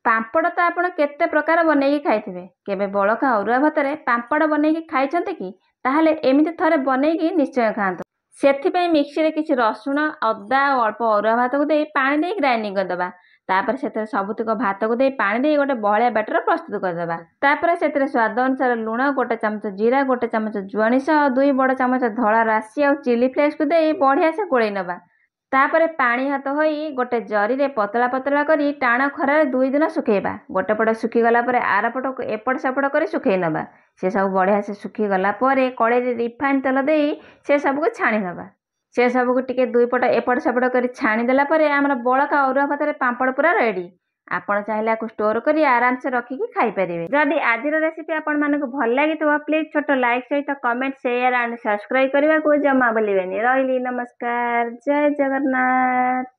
ପାମ୍ପଡ଼ ତ ଆପଣ କେତେ ପ୍ରକାର ବନେଇକି ଖାଇଥିବେ। କେବେ ବଳକା ଅରୁଆ ଭାତରେ ପାମ୍ପଡ଼ ବନେଇକି ଖାଇଛନ୍ତି କି? ତାହେଲେ ଏମିତି ଥରେ ବନେଇକି ନିଶ୍ଚୟ ଖାଆନ୍ତୁ। ସେଥିପାଇଁ ମିକ୍ସିରେ କିଛି ରସୁଣ, ଅଦା ଆଉ ଅଳ୍ପ ଅରୁଆ ଭାତକୁ ଦେଇ ପାଣି ଦେଇ ଗ୍ରାଇଣ୍ଡିଂ କରିଦେବା। ତାପରେ ସେଥିରେ ସବୁତକ ଭାତକୁ ଦେଇ ପାଣି ଦେଇ ଗୋଟେ ବହଳିଆ ବ୍ୟାଟର ପ୍ରସ୍ତୁତ କରିଦେବା। ତାପରେ ସେଥିରେ ସ୍ୱାଦ ଅନୁସାରେ ଲୁଣ, 1 ଚାମଚ ଜିରା, 1 ଚାମଚ ଜୁଆଣି ସହ 2 ବଡ଼ ଚାମଚ ଧଳା ରାଶି ଆଉ ଚିଲି ଫ୍ଲେକ୍ସକୁ ଦେଇ ବଢ଼ିଆ ସେ ଗୋଳେଇ ନେବା। ତାପରେ ପାଣି ହାତ ହୋଇ ଗୋଟେ ଜରିରେ ପତଳା ପତଳା କରି ଟାଣ ଖରାରେ 2 ଦିନ ଶୁଖେଇବା। ଗୋଟେ ପଟ ଶୁଖିଗଲା ପରେ ଆର ପଟକୁ ଏପଟ ସେପଟ କରି ଶୁଖେଇ ନେବା। ସେ ସବୁ ବଢ଼ିଆ ସେ ଶୁଖିଗଲା ପରେ କଡ଼େଇରେ ରିଫାଇନ୍ ତେଲ ଦେଇ ସେ ସବୁକୁ ଛାଣି ନେବା। ସେ ସବୁକୁ ଟିକେ 2 ପଟ ଏପଟ ସେପଟ କରି ଛାଣିଦେଲା ପରେ ଆମର ବଳକା ଅରୁଆ ଭାତରେ ପାମ୍ପଡ଼ ପୁରା ରେଡ଼ି। ଆପଣ ଚାହିଁଲେ ଆକୁ ଷ୍ଟୋର କରି ଆରାମସେ ରଖିକି ଖାଇପାରିବେ। ଯଦି ଆଜିର ରେସିପି ଆପଣମାନଙ୍କୁ ଭଲ ଲାଗିଥିବ ପ୍ଲିଜ୍ ଛୋଟ ଲାଇକ୍ ସହିତ କମେଣ୍ଟ, ସେୟାର ଆଣ୍ଡ ସବସ୍କ୍ରାଇବ୍ କରିବାକୁ ଜମା ଭୁଲିବେନି। ରହିଲି, ନମସ୍କାର, ଜୟ ଜଗନ୍ନାଥ।